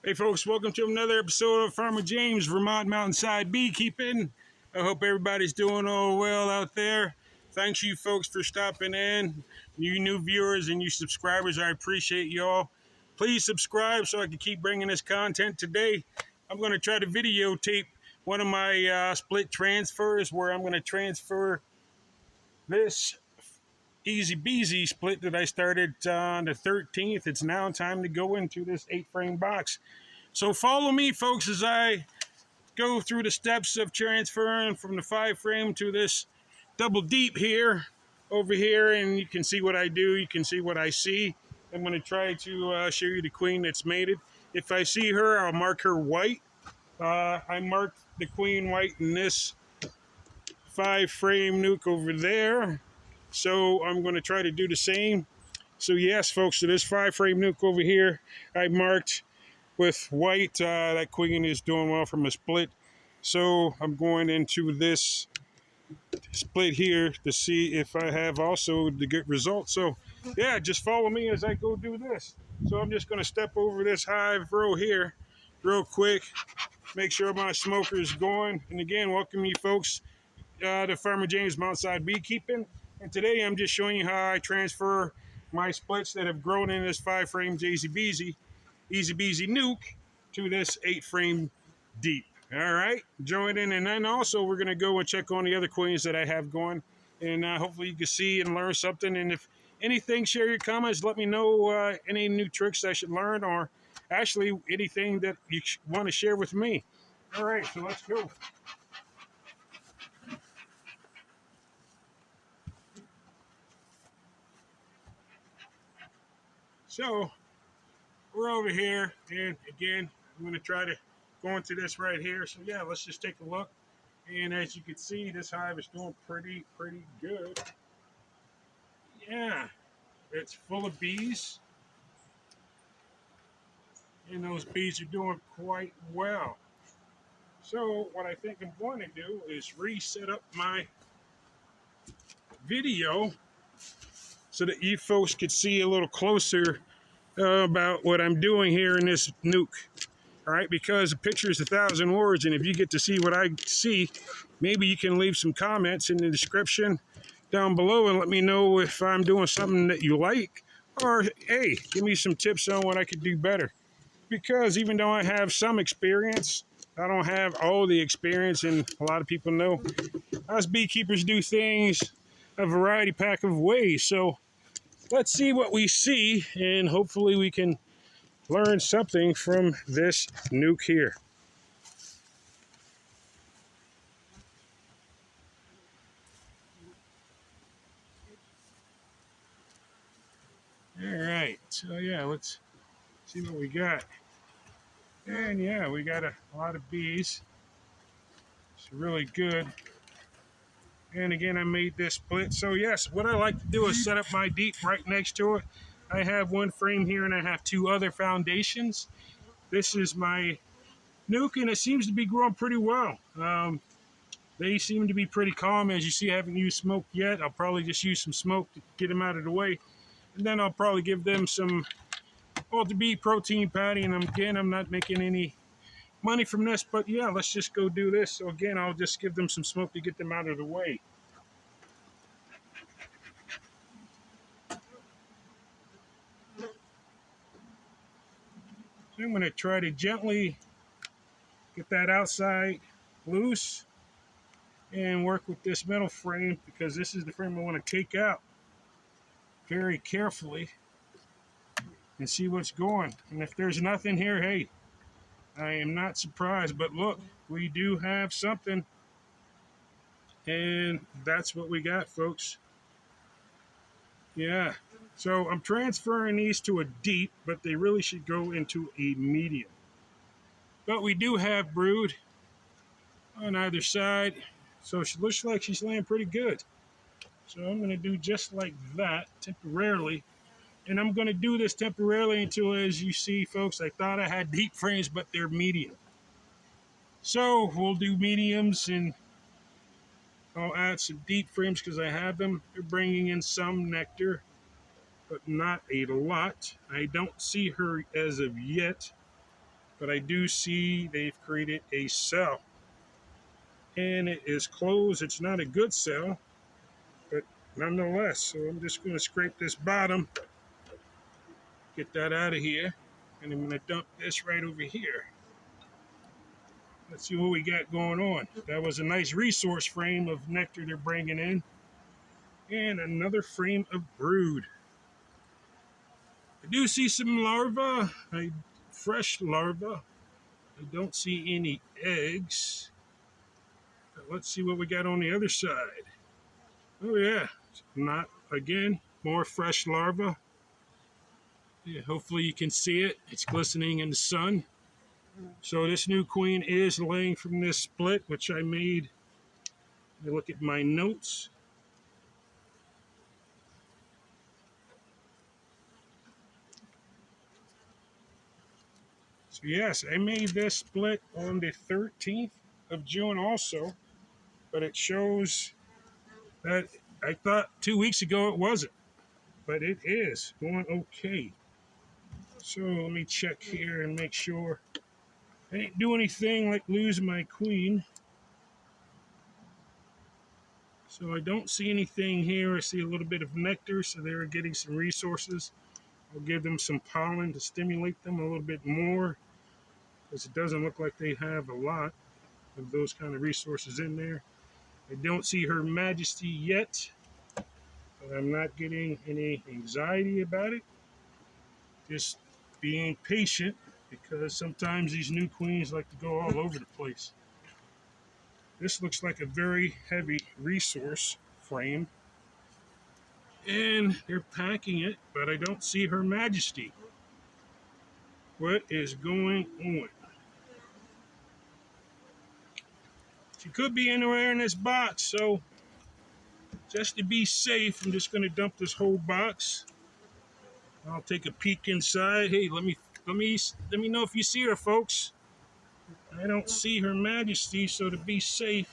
Hey folks, welcome to another episode of Farmer James Vermont Mountainside Beekeeping. I hope everybody's doing all well out there. Thanks you folks for stopping in. You new viewers and you subscribers, I appreciate y'all. Please subscribe so I can keep bringing this content. Today, I'm going to try to videotape one of my split transfers where I'm going to transfer this Easy Beezy split that I started on the 13th. It's now time to go into this 8-frame box. So follow me, folks, as I go through the steps of transferring from the 5-frame to this double deep here, over here, and you can see what I do. You can see what I see. I'm going to try to show you the queen that's mated. If I see her, I'll mark her white. I marked the queen white in this 5-frame nuke over there. So I'm going to try to do the same. So yes, folks, so this 5-frame nuke over here, I marked with white. That queen is doing well from a split. So I'm going into this split here to see if I have also the good result. So yeah, just follow me as I go do this. So I'm just going to step over this hive row here real quick, make sure my smoker is going. And again, welcome you folks to Farmer James Mountainside Beekeeping. And today I'm just showing you how I transfer my splits that have grown in this 5-frame Easy Beezy nuke to this 8-frame deep. All right, join in, and then also we're going to go and check on the other queens that I have going, and hopefully you can see and learn something. And if anything, share your comments. Let me know any new tricks I should learn, or actually anything that you want to share with me. All right, so let's go. So we're over here, and again, I'm going to try to go into this right here. So yeah, let's just take a look. And as you can see, this hive is doing pretty good. Yeah, it's full of bees, and those bees are doing quite well. So what I think I'm going to do is reset up my video so that you folks could see a little closer about what I'm doing here in this nuke. All right, because a picture is 1,000 words, and if you get to see what I see, maybe you can leave some comments in the description down below and let me know if I'm doing something that you like, or hey, give me some tips on what I could do better. Because even though I have some experience, I don't have all the experience, and a lot of people know us beekeepers do things a variety pack of ways. So let's see what we see, and hopefully we can learn something from this nuke here. All right, so yeah, let's see what we got. And yeah, we got a lot of bees. It's really good. And again, I made this split. So yes, what I like to do is set up my deep right next to it. I have one frame here and I have 2 other foundations. This is my nuke, and it seems to be growing pretty well. They seem to be pretty calm. As you see, I haven't used smoke yet. I'll probably just use some smoke to get them out of the way. And then I'll probably give them some Ultra Bee protein patty. And again, I'm not making any money from this, but yeah, let's just go do this. So again, I'll just give them some smoke to get them out of the way. So I'm going to try to gently get that outside loose and work with this metal frame, because this is the frame I want to take out very carefully and see what's going. And if there's nothing here, hey, I am not surprised. But look, we do have something, and that's what we got, folks. Yeah, so I'm transferring these to a deep, but they really should go into a medium. But we do have brood on either side, so she looks like she's laying pretty good. So I'm going to do just like that temporarily. And I'm going to do this temporarily until, as you see, folks, I thought I had deep frames, but they're medium. So we'll do mediums, and I'll add some deep frames because I have them. They're bringing in some nectar, but not a lot. I don't see her as of yet. but I do see they've created a cell, and it is closed. It's not a good cell, but nonetheless. So I'm just going to scrape this bottom, get that out of here, and I'm going to dump this right over here. Let's see what we got going on. That was a nice resource frame of nectar they're bringing in, and another frame of brood. I do see some larvae, fresh larvae. I don't see any eggs. But let's see what we got on the other side. Oh yeah, not again, more fresh larvae. Yeah, hopefully you can see it. It's glistening in the sun. So this new queen is laying from this split, which I made. I look at my notes. So yes, I made this split on the 13th of June also, but it shows that I thought 2 weeks ago it wasn't, but it is going okay. So let me check here and make sure I didn't do anything like lose my queen. So I don't see anything here. I see a little bit of nectar, so they're getting some resources. I'll give them some pollen to stimulate them a little bit more, because it doesn't look like they have a lot of those kind of resources in there. I don't see Her Majesty yet, but I'm not getting any anxiety about it. Just being patient, because sometimes these new queens like to go all over the place. This looks like a very heavy resource frame, and they're packing it, but I don't see Her Majesty. What is going on? She could be anywhere in this box, so just to be safe, I'm just going to dump this whole box. I'll take a peek inside. Hey, let me know if you see her, folks. I don't see Her Majesty, so to be safe,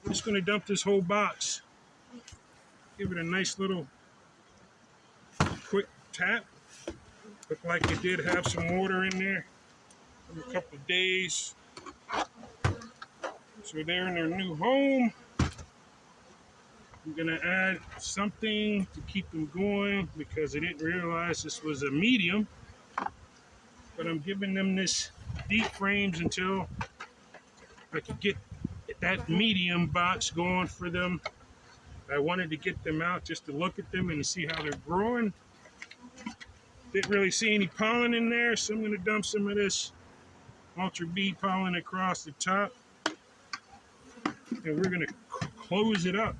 I'm just going to dump this whole box. Give it a nice little quick tap. Looked like it did have some water in there for a couple of days. So they're in their new home. I'm going to add something to keep them going, because I didn't realize this was a medium. But I'm giving them this deep frames until I could get that medium box going for them. I wanted to get them out just to look at them and see how they're growing. Didn't really see any pollen in there, so I'm going to dump some of this Ultra B pollen across the top. And we're going to close it up.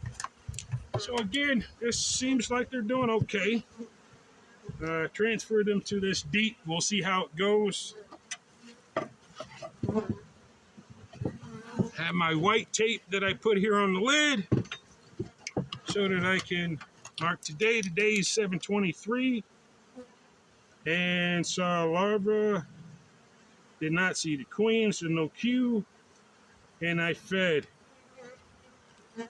So again, this seems like they're doing okay. Transfer them to this deep. We'll see how it goes. Have my white tape that I put here on the lid so that I can mark today. Today is 7/23. And saw larva. Did not see the queen, so no Q. And I fed.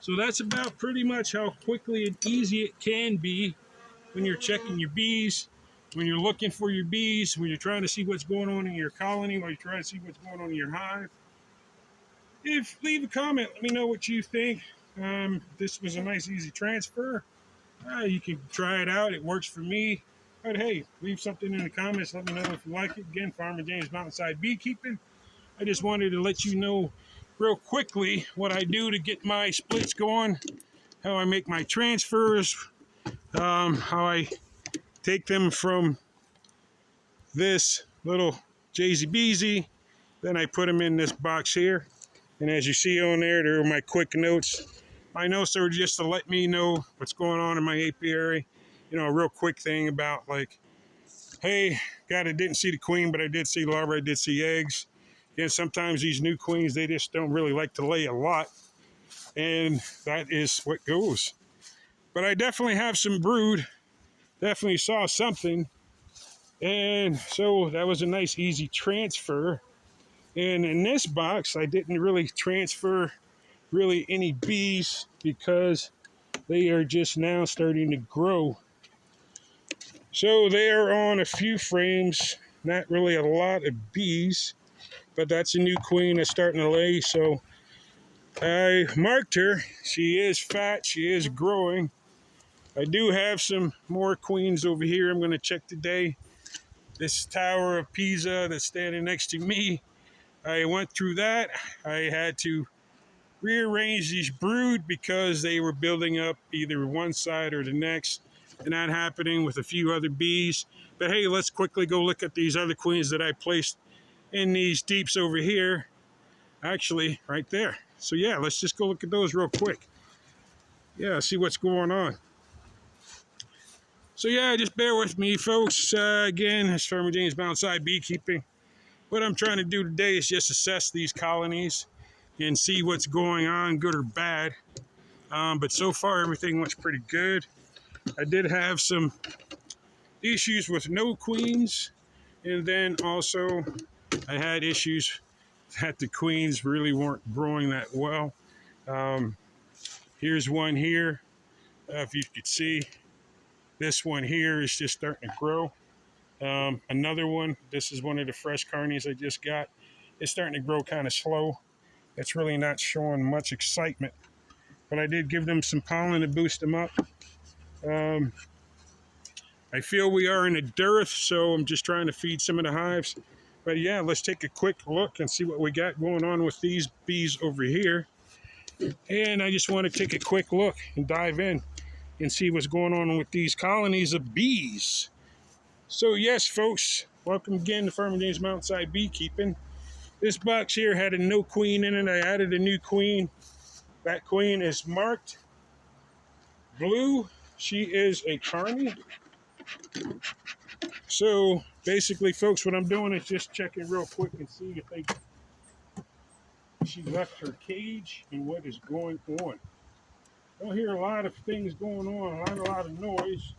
So that's about pretty much how quickly and easy it can be when you're checking your bees, when you're looking for your bees, when you're trying to see what's going on in your colony, or you're trying to see what's going on in your hive. Leave a comment, let me know what you think. This was a nice, easy transfer. You can try it out. It works for me. But hey, leave something in the comments. Let me know if you like it. Again, Farmer James Mountainside Beekeeping. I just wanted to let you know real quickly what I do to get my splits going, how I make my transfers, how I take them from this little Jay-Z Beezy. Then I put them in this box here. And as you see on there, there are my quick notes. My notes are just to let me know what's going on in my apiary. You know, a real quick thing about like, hey, God, I didn't see the queen, but I did see larvae, I did see eggs. And sometimes these new queens, they just don't really like to lay a lot. And that is what goes. But I definitely have some brood. Definitely saw something. And so that was a nice, easy transfer. And in this box, I didn't really transfer really any bees because they are just now starting to grow. So they are on a few frames. Not really a lot of bees, but that's a new queen that's starting to lay. So I marked her. She is fat. She is growing. I do have some more queens over here I'm going to check today. This Tower of Pisa that's standing next to me, I went through that. I had to rearrange these brood because they were building up either one side or the next, and that happening with a few other bees. But hey, let's quickly go look at these other queens that I placed in these deeps over here. Actually, right there. So yeah, let's just go look at those real quick. Yeah, see what's going on. So yeah, just bear with me, folks. Again, it's Farmer James Mountainside Beekeeping. What I'm trying to do today is just assess these colonies and see what's going on, good or bad. But so far, everything looks pretty good. I did have some issues with no queens, and then also I had issues that the queens really weren't growing that well. Um, Here's one here. If you could see, this one here is just starting to grow. Another one, this is one of the fresh carnies I just got. It's starting to grow kind of slow. It's really not showing much excitement, but I did give them some pollen to boost them up. Um, I feel we are in a dearth, so I'm just trying to feed some of the hives. But yeah, let's take a quick look and see what we got going on with these bees over here. And I just want to take a quick look and dive in and see what's going on with these colonies of bees. So yes, folks, welcome again to Farmer James Mountainside Beekeeping. This box here had a no queen in it. I added a new queen. That queen is marked blue. She is a carny. So basically, folks, what I'm doing is just checking real quick and see if she left her cage and what is going on. Don't hear a lot of things going on, a lot of noise.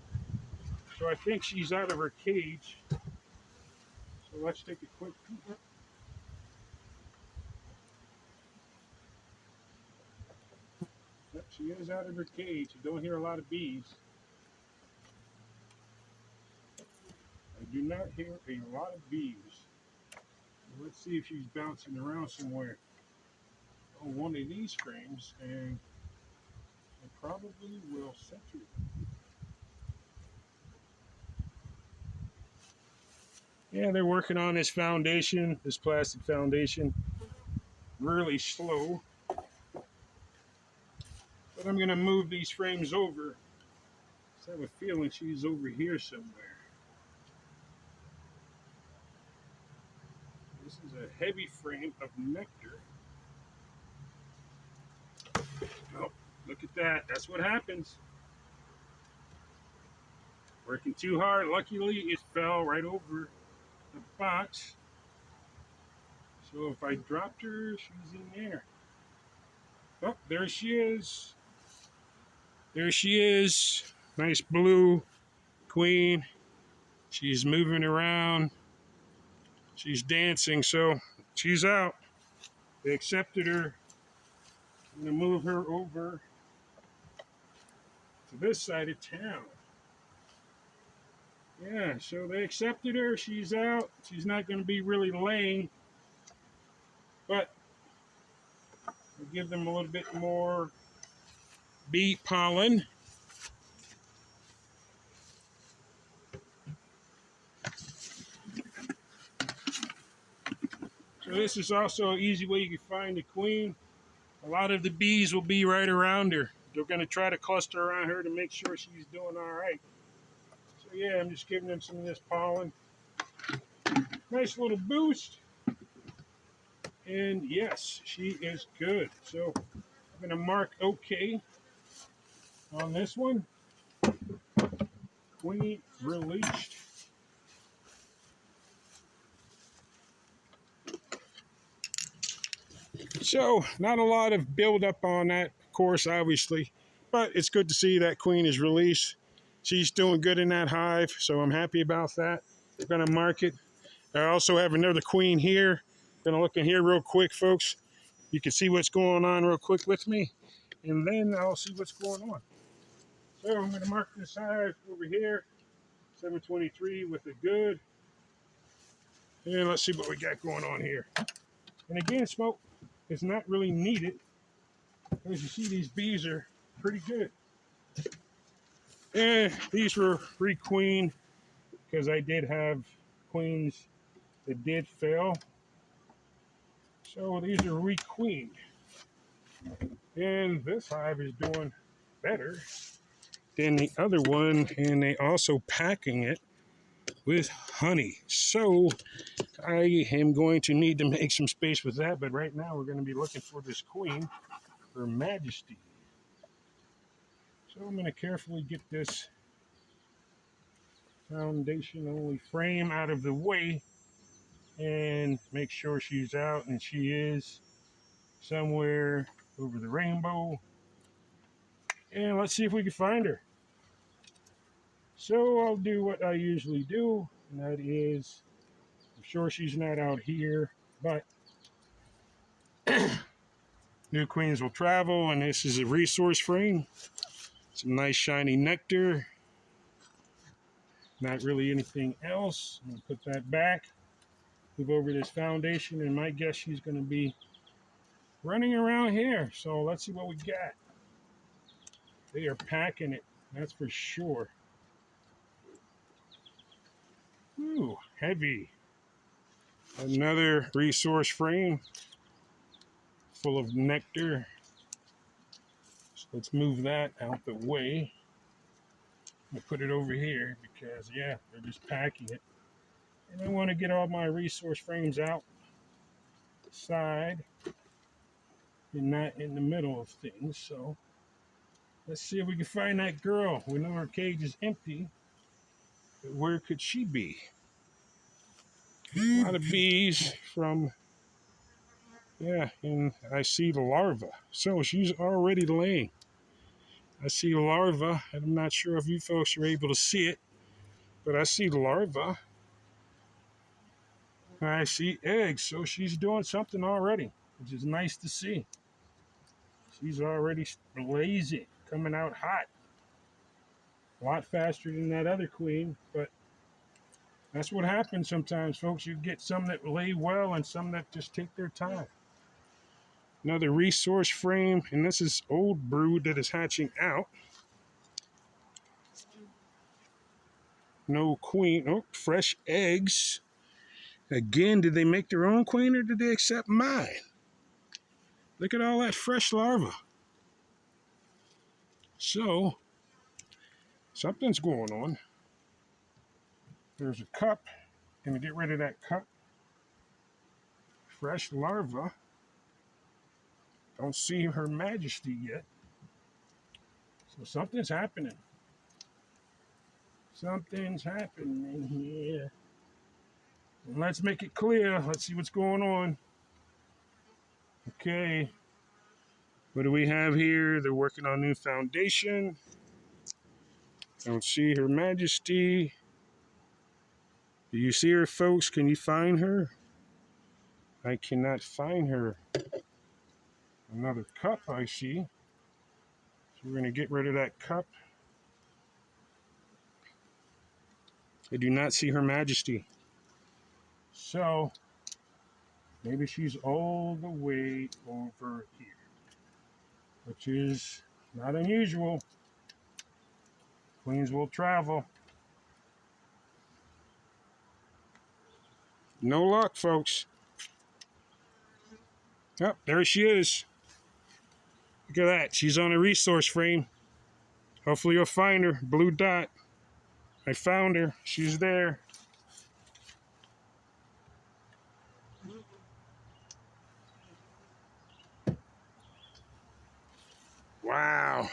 So I think she's out of her cage. So let's take a quick peek. Yep, she is out of her cage. You don't hear a lot of bees. I do not hear a lot of bees. Let's see if she's bouncing around somewhere on one of these frames, and I probably will set her. Yeah, they're working on this foundation, this plastic foundation, really slow. But I'm going to move these frames over. So I have a feeling she's over here somewhere. This is a heavy frame of nectar. Oh, look at that. That's what happens. Working too hard. Luckily, it fell right over the box. So if I dropped her, she's in there. Oh, there she is. There she is. Nice blue queen. She's moving around. She's dancing, so she's out. They accepted her. I'm going to move her over to this side of town. Yeah, so they accepted her. She's out. She's not going to be really laying, but we'll give them a little bit more bee pollen. So this is also an easy way you can find the queen. A lot of the bees will be right around her. They're going to try to cluster around her to make sure she's doing all right. So yeah, I'm just giving them some of this pollen. Nice little boost. And yes, she is good. So I'm going to mark OK on this one. Queen released. So not a lot of buildup on that course, obviously, but it's good to see that queen is released. She's doing good in that hive, so I'm happy about that. I'm going to mark it. I also have another queen here. Going to look in here real quick, folks. You can see what's going on real quick with me, and then I'll see what's going on. So I'm going to mark this hive over here, 723 with a good. And let's see what we got going on here. And again, smoke is not really needed. As you see, these bees are pretty good. And these were requeened because I did have queens that did fail. So these are requeened. And this hive is doing better than the other one, and they also packing it with honey. So I am going to need to make some space with that, but right now we're going to be looking for this queen, Her Majesty. So I'm going to carefully get this foundation only frame out of the way and make sure she's out, and she is somewhere over the rainbow. And let's see if we can find her. So I'll do what I usually do, and that is, I'm sure she's not out here, but new queens will travel, and this is a resource frame. Some nice shiny nectar. Not really anything else. I'm going to put that back. Move over this foundation, and my guess she's going to be running around here. So let's see what we got. They are packing it, that's for sure. Ooh, heavy. Another resource frame full of nectar. So let's move that out the way. I'll put it over here because, yeah, they're just packing it. And I want to get all my resource frames out the side and not in the middle of things. So let's see if we can find that girl. We know her cage is empty, but where could she be? A lot of bees from, yeah, and I see the larva. So she's already laying. I see the larva. I'm not sure if you folks are able to see it, but I see the larva. I see eggs, so she's doing something already, which is nice to see. She's already blazing, coming out hot. A lot faster than that other queen, but that's what happens sometimes, folks. You get some that lay well and some that just take their time. Another resource frame, and this is old brood that is hatching out. No queen. Oh, fresh eggs. Again, did they make their own queen or did they accept mine? Look at all that fresh larva. So, something's going on. There's a cup. Gonna get rid of that cup. Fresh larva. Don't see Her Majesty yet. So something's happening. Something's happening here. And let's make it clear. Let's see what's going on. Okay. What do we have here? They're working on new foundation. Don't see Her Majesty. Do you see her, folks? Can you find her? I cannot find her. Another cup I see. So we're going to get rid of that cup. I do not see Her Majesty. So maybe she's all the way over here, which is not unusual. Queens will travel. No luck, folks. Oh, there she is. Look at that. She's on a resource frame. Hopefully you'll find her. Blue dot. I found her. She's there. Wow.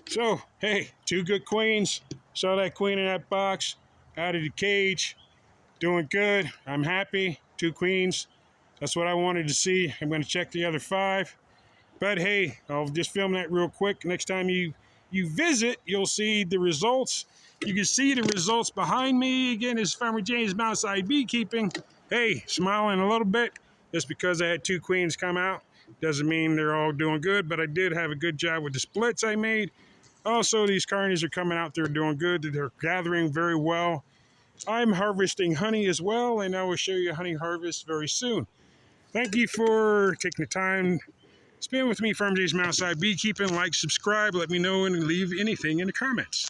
So, hey, two good queens. Saw that queen in that box. Out of the cage. Doing good. I'm happy. Two queens. That's what I wanted to see. I'm going to check the other 5. But hey, I'll just film that real quick. Next time you visit, you'll see the results. You can see the results behind me. Again, this is Farmer James Mountainside Beekeeping. Hey, smiling a little bit. Just because I had 2 queens come out doesn't mean they're all doing good, but I did have a good job with the splits I made. Also, these carnies are coming out there doing good. They're gathering very well. I'm harvesting honey as well, and I will show you honey harvest very soon. Thank you for taking the time to spend with me, Farm James Outside Beekeeping. Like, subscribe, let me know, and leave anything in the comments.